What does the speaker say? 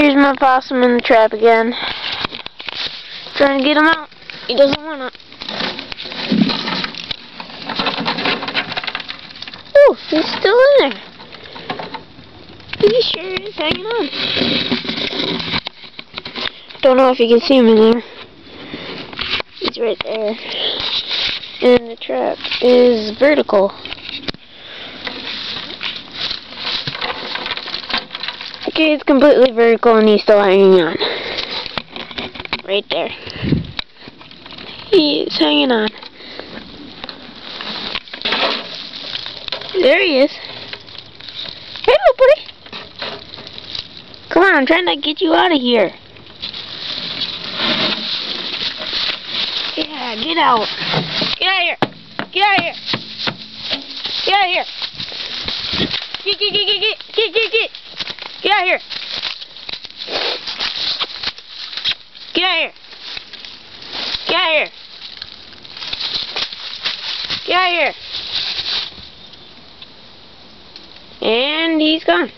Here's my possum in the trap again. Trying to get him out. He doesn't want to. Oh, he's still in there. He sure is hanging on. Don't know if you can see him in there. He's right there. And the trap is vertical. Okay, it's completely vertical and he's still hanging on. Right there. He is hanging on. There he is. Hey, little buddy. Come on, I'm trying to get you out of here. Yeah, get out. Get out of here. Get out of here. Get out of here. Get. Get out of here. Get out of here. Get out of here. Get out of here. And he's gone.